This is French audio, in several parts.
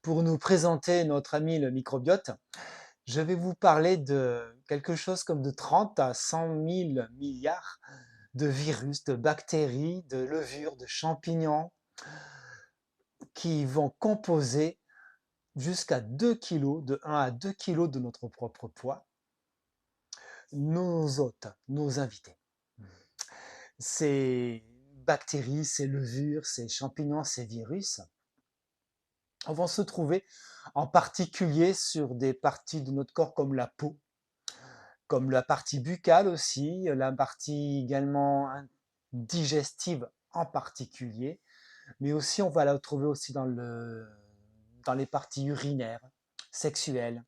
Pour nous présenter notre ami le microbiote, je vais vous parler de quelque chose comme de 30 à 100 000 milliards de virus, de bactéries, de levures, de champignons qui vont composer jusqu'à 2 kilos, de 1 à 2 kilos de notre propre poids, nos hôtes, nos invités. Ces bactéries, ces levures, ces champignons, ces virus vont se trouver en particulier sur des parties de notre corps comme la peau, comme la partie buccale aussi, la partie également digestive en particulier, mais aussi on va la trouver aussi dans les parties urinaires, sexuelles.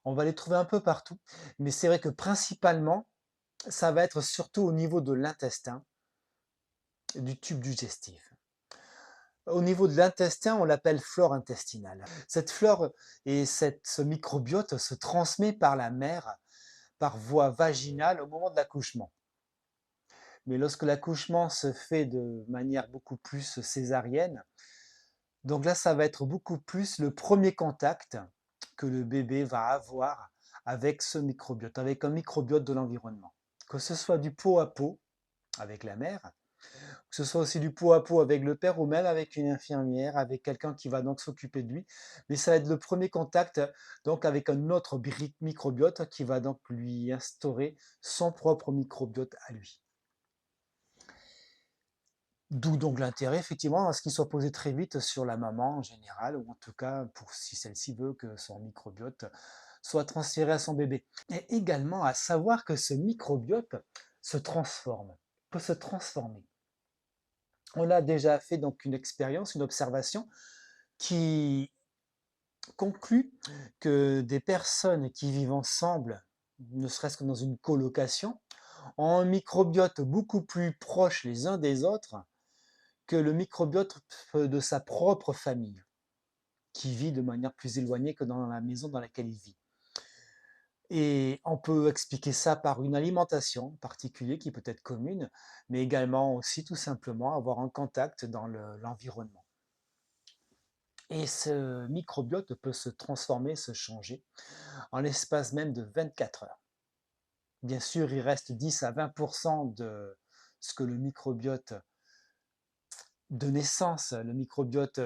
On va les trouver un peu partout, mais c'est vrai que principalement, ça va être surtout au niveau de l'intestin, du tube digestif. Au niveau de l'intestin, on l'appelle flore intestinale. Cette flore et ce microbiote se transmet par la mère, par voie vaginale au moment de l'accouchement. Mais lorsque l'accouchement se fait de manière beaucoup plus césarienne, donc là, ça va être beaucoup plus le premier contact que le bébé va avoir avec ce microbiote, avec un microbiote de l'environnement. Que ce soit du pot à pot avec la mère, que ce soit aussi du pot à pot avec le père ou même avec une infirmière, avec quelqu'un qui va donc s'occuper de lui. Mais ça va être le premier contact donc avec un autre microbiote qui va donc lui instaurer son propre microbiote à lui. D'où donc l'intérêt, effectivement, à ce qu'il soit posé très vite sur la maman en général, ou en tout cas pour si celle-ci veut que son microbiote soit transféré à son bébé. Et également à savoir que ce microbiote se transforme, peut se transformer. On a déjà fait donc une expérience, une observation qui conclut que des personnes qui vivent ensemble, ne serait-ce que dans une colocation, ont un microbiote beaucoup plus proche les uns des autres que le microbiote de sa propre famille, qui vit de manière plus éloignée que dans la maison dans laquelle il vit. Et on peut expliquer ça par une alimentation en particulier qui peut être commune, mais également aussi tout simplement avoir un contact dans l'environnement. Et ce microbiote peut se transformer, se changer en l'espace même de 24 heures. Bien sûr, il reste 10 à 20% de ce que le microbiote de naissance, le microbiote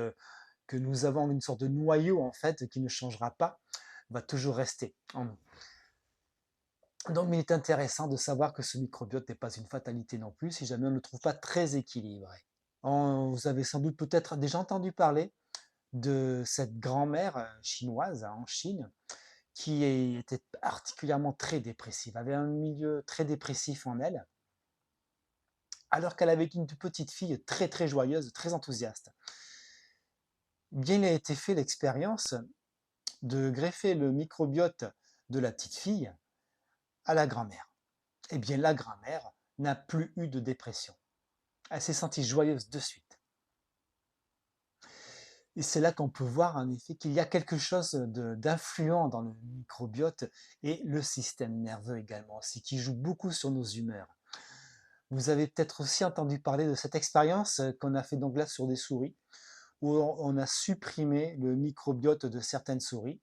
que nous avons, une sorte de noyau en fait qui ne changera pas, va toujours rester en nous. Donc il est intéressant de savoir que ce microbiote n'est pas une fatalité non plus si jamais on ne le trouve pas très équilibré. Vous avez sans doute peut-être déjà entendu parler de cette grand-mère chinoise en Chine qui était particulièrement très dépressive, avait un milieu très dépressif en elle, alors qu'elle avait une petite fille très très joyeuse, très enthousiaste. Bien, il a été fait l'expérience de greffer le microbiote de la petite fille à la grand-mère. Eh bien, la grand-mère n'a plus eu de dépression. Elle s'est sentie joyeuse de suite. Et c'est là qu'on peut voir en effet qu'il y a quelque chose d'influent dans le microbiote et le système nerveux également aussi, qui joue beaucoup sur nos humeurs. Vous avez peut-être aussi entendu parler de cette expérience qu'on a fait donc là sur des souris, où on a supprimé le microbiote de certaines souris,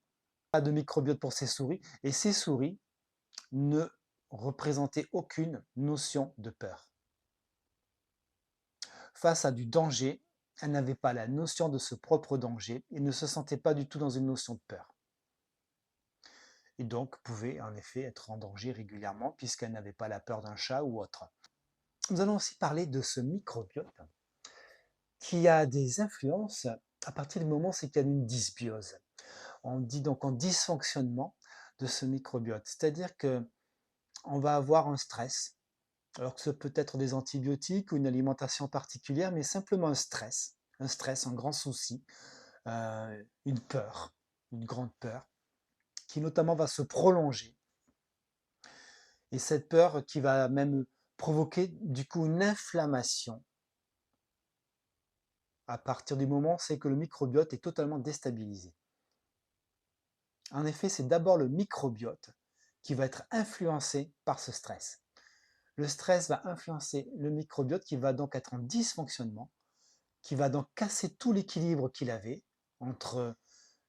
pas de microbiote pour ces souris, et ces souris ne représentaient aucune notion de peur. Face à du danger, elle n'avait pas la notion de ce propre danger et ne se sentait pas du tout dans une notion de peur. Et donc pouvait en effet être en danger régulièrement puisqu'elle n'avait pas la peur d'un chat ou autre. Nous allons aussi parler de ce microbiote qui a des influences à partir du moment où c'est qu'il y a une dysbiose. On dit donc en dysfonctionnement de ce microbiote, c'est-à-dire que on va avoir un stress, alors que ce peut être des antibiotiques ou une alimentation particulière, mais simplement un stress, un grand souci, une peur, une grande peur, qui notamment va se prolonger. Et cette peur qui va même provoquer du coup une inflammation à partir du moment où c'est que le microbiote est totalement déstabilisé. En effet, c'est d'abord le microbiote qui va être influencé par ce stress. Le stress va influencer le microbiote qui va donc être en dysfonctionnement, qui va donc casser tout l'équilibre qu'il avait entre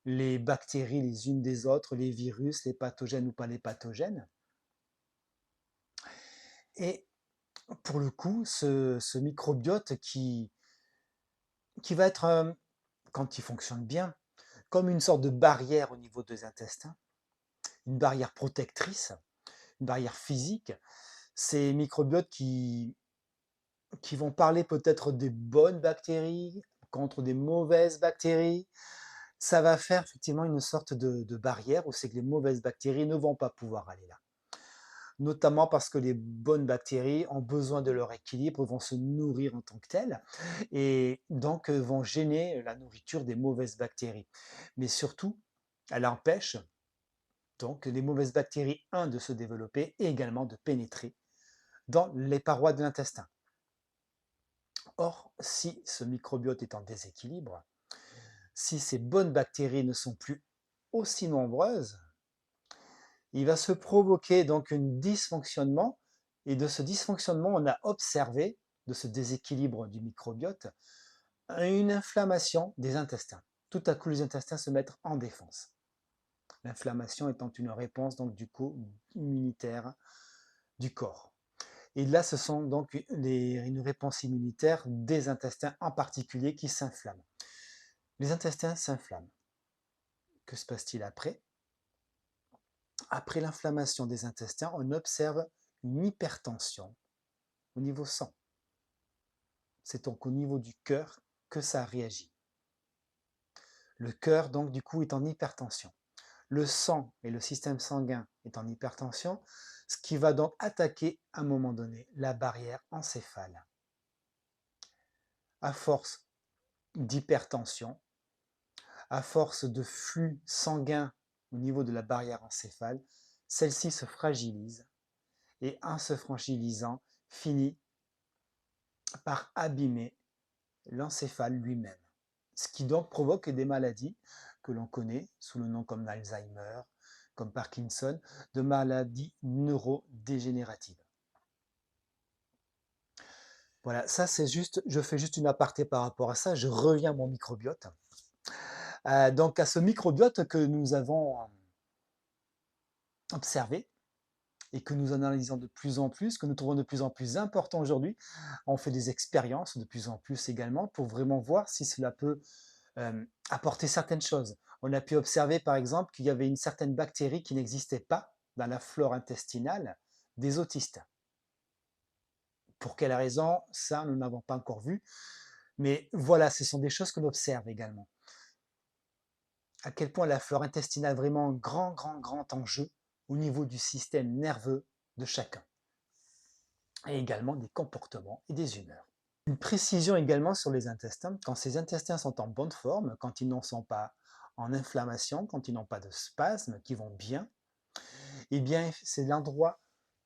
les bactéries les unes des autres, les virus, les pathogènes ou pas les pathogènes. Et pour le coup, ce microbiote qui va être, quand il fonctionne bien, comme une sorte de barrière au niveau des intestins, une barrière protectrice, une barrière physique, ces microbiotes qui vont parler peut-être des bonnes bactéries contre des mauvaises bactéries, ça va faire effectivement une sorte de barrière où c'est que les mauvaises bactéries ne vont pas pouvoir aller là. Notamment parce que les bonnes bactéries ont besoin de leur équilibre, vont se nourrir en tant que telles, et donc vont gêner la nourriture des mauvaises bactéries. Mais surtout, elle empêche donc les mauvaises bactéries, un, de se développer et également de pénétrer dans les parois de l'intestin. Or, si ce microbiote est en déséquilibre, si ces bonnes bactéries ne sont plus aussi nombreuses, il va se provoquer donc un dysfonctionnement, et de ce dysfonctionnement, on a observé, de ce déséquilibre du microbiote, une inflammation des intestins. Tout à coup, les intestins se mettent en défense. L'inflammation étant une réponse donc du coup immunitaire du corps. Et là, ce sont donc une réponse immunitaire des intestins en particulier qui s'inflamment. Les intestins s'inflamment. Que se passe-t-il après? Après l'inflammation des intestins, on observe une hypertension au niveau sang. C'est donc au niveau du cœur que ça réagit. Le cœur, donc, du coup, est en hypertension. Le sang et le système sanguin est en hypertension, ce qui va donc attaquer à un moment donné la barrière encéphale. À force d'hypertension, à force de flux sanguin au niveau de la barrière encéphale, celle-ci se fragilise et en se fragilisant, finit par abîmer l'encéphale lui-même. Ce qui donc provoque des maladies que l'on connaît sous le nom comme Alzheimer, comme Parkinson, de maladies neurodégénératives. Voilà, ça c'est juste, je fais juste une aparté par rapport à ça, je reviens à mon microbiote. Donc à ce microbiote que nous avons observé et que nous analysons de plus en plus, que nous trouvons de plus en plus important aujourd'hui. On fait des expériences de plus en plus également pour vraiment voir si cela peut apporter certaines choses. On a pu observer par exemple qu'il y avait une certaine bactérie qui n'existait pas dans la flore intestinale des autistes. Pour quelle raison? Ça, nous n'avons pas encore vu. Mais voilà, ce sont des choses que l'on observe également. À quel point la flore intestinale est vraiment un grand enjeu au niveau du système nerveux de chacun, et également des comportements et des humeurs. Une précision également sur les intestins, quand ces intestins sont en bonne forme, quand ils n'en sont pas en inflammation, quand ils n'ont pas de spasmes, qui vont bien, eh bien c'est l'endroit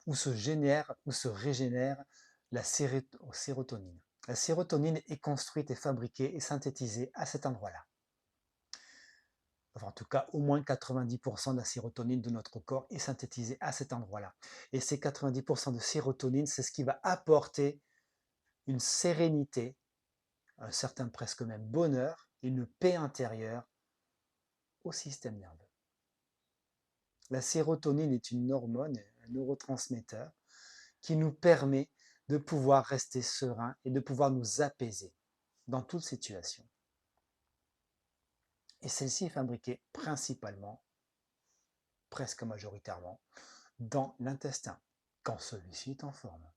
où se génère, où se régénère la sérotonine. La sérotonine est construite et fabriquée et synthétisée à cet endroit-là. Enfin, en tout cas, au moins 90% de la sérotonine de notre corps est synthétisée à cet endroit-là. Et ces 90% de sérotonine, c'est ce qui va apporter une sérénité, un certain presque même bonheur, une paix intérieure au système nerveux. La sérotonine est une hormone, un neurotransmetteur qui nous permet de pouvoir rester serein et de pouvoir nous apaiser dans toute situation. Et celle-ci est fabriquée principalement, presque majoritairement, dans l'intestin, quand celui-ci est en forme,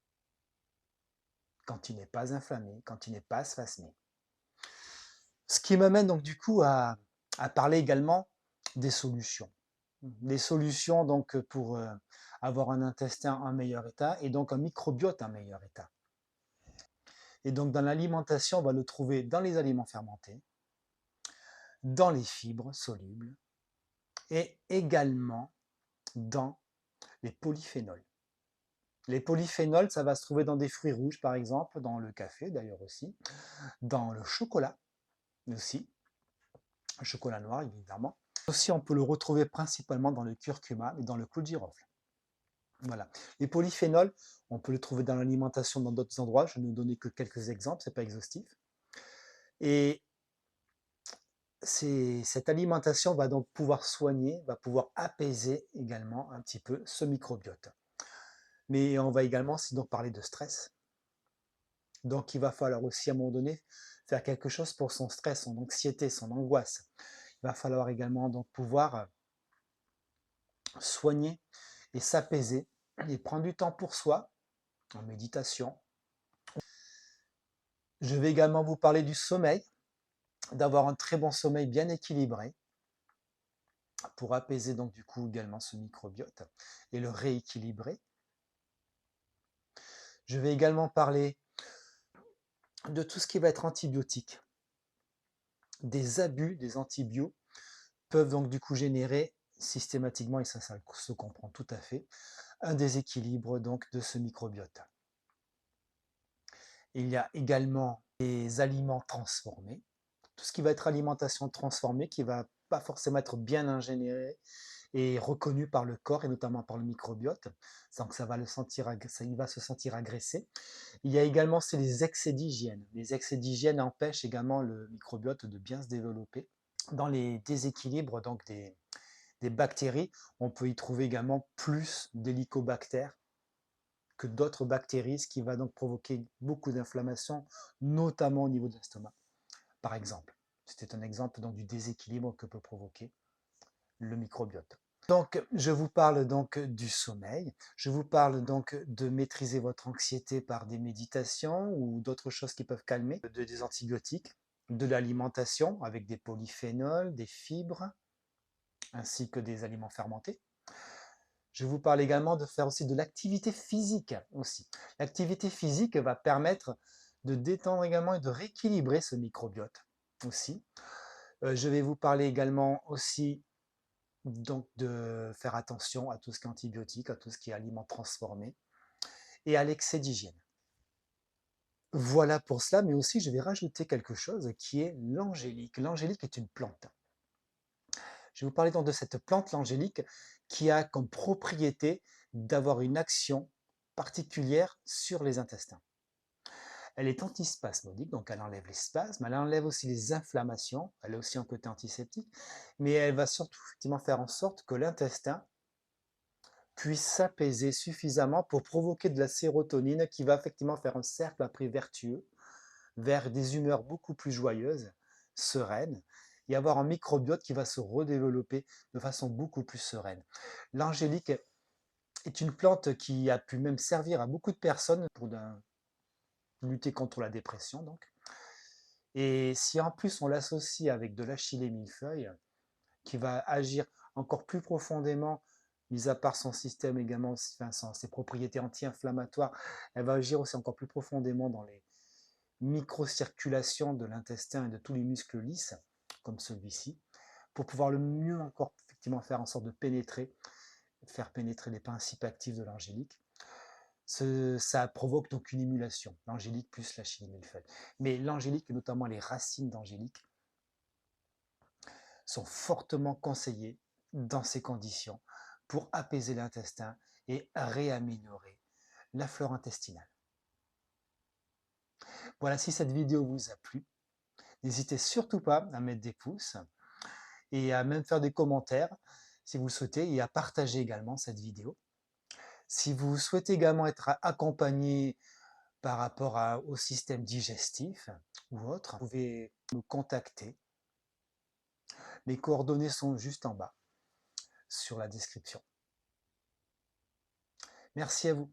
quand il n'est pas inflammé, quand il n'est pas spasmé. Ce qui m'amène donc du coup à parler également des solutions. Des solutions donc pour avoir un intestin en meilleur état et donc un microbiote en meilleur état. Et donc dans l'alimentation, on va le trouver dans les aliments fermentés, dans les fibres solubles et également dans les polyphénols. Les polyphénols, ça va se trouver dans des fruits rouges par exemple, dans le café d'ailleurs aussi, dans le chocolat aussi, le chocolat noir évidemment. Aussi, on peut le retrouver principalement dans le curcuma et dans le clou de girofle. Voilà. Les polyphénols, on peut les trouver dans l'alimentation dans d'autres endroits. Je ne vais donner que quelques exemples, ce n'est pas exhaustif. Et Cette alimentation va donc pouvoir soigner, va pouvoir apaiser également un petit peu ce microbiote. Mais on va également aussi donc parler de stress. Donc il va falloir aussi à un moment donné faire quelque chose pour son stress, son anxiété, son angoisse. Il va falloir également donc pouvoir soigner et s'apaiser et prendre du temps pour soi en méditation. Je vais également vous parler du sommeil, d'avoir un très bon sommeil bien équilibré pour apaiser donc du coup également ce microbiote et le rééquilibrer. Je vais également parler de tout ce qui va être antibiotique. Des abus des antibiotiques peuvent donc du coup générer systématiquement, et ça se comprend tout à fait, un déséquilibre donc de ce microbiote. Il y a également des aliments transformés, tout ce qui va être alimentation transformée qui va pas forcément être bien ingénieré et reconnu par le corps et notamment par le microbiote, donc ça va il va se sentir agressé. Il y a également c'est les excès d'hygiène. Les excès d'hygiène empêchent également le microbiote de bien se développer. Dans les déséquilibres donc des bactéries, on peut y trouver également plus d'hélicobactères que d'autres bactéries, ce qui va donc provoquer beaucoup d'inflammation, notamment au niveau de l'estomac, par exemple. C'était un exemple donc, du déséquilibre que peut provoquer le microbiote. Donc, je vous parle donc du sommeil, je vous parle donc de maîtriser votre anxiété par des méditations ou d'autres choses qui peuvent calmer, des antibiotiques, de l'alimentation avec des polyphénols, des fibres, ainsi que des aliments fermentés. Je vous parle également de faire aussi de l'activité physique aussi. L'activité physique va permettre de détendre également et de rééquilibrer ce microbiote aussi. Je vais vous parler également aussi donc de faire attention à tout ce qui est antibiotique, à tout ce qui est aliments transformés et à l'excès d'hygiène. Voilà pour cela, mais aussi je vais rajouter quelque chose qui est l'angélique. L'angélique est une plante. Je vais vous parler donc de cette plante, l'angélique, qui a comme propriété d'avoir une action particulière sur les intestins. Elle est antispasmodique, donc elle enlève les spasmes, elle enlève aussi les inflammations, elle a aussi un côté antiseptique, mais elle va surtout effectivement faire en sorte que l'intestin puisse s'apaiser suffisamment pour provoquer de la sérotonine qui va effectivement faire un cercle après vertueux vers des humeurs beaucoup plus joyeuses, sereines, et avoir un microbiote qui va se redévelopper de façon beaucoup plus sereine. L'angélique est une plante qui a pu même servir à beaucoup de personnes pour lutter contre la dépression. Donc. Et si en plus on l'associe avec de l'achillée millefeuille, qui va agir encore plus profondément, mis à part son système également, enfin, ses propriétés anti-inflammatoires, elle va agir aussi encore plus profondément dans les microcirculations de l'intestin et de tous les muscles lisses, comme celui-ci, pour pouvoir le mieux encore effectivement faire en sorte de faire pénétrer les principes actifs de l'angélique. Ça provoque donc une émulation, l'angélique plus la chili millefeuille. Mais l'angélique, et notamment les racines d'angélique, sont fortement conseillées dans ces conditions pour apaiser l'intestin et réaméliorer la flore intestinale. Voilà, si cette vidéo vous a plu, n'hésitez surtout pas à mettre des pouces et à même faire des commentaires si vous le souhaitez et à partager également cette vidéo. Si vous souhaitez également être accompagné par rapport au système digestif ou autre, vous pouvez me contacter. Les coordonnées sont juste en bas sur la description. Merci à vous.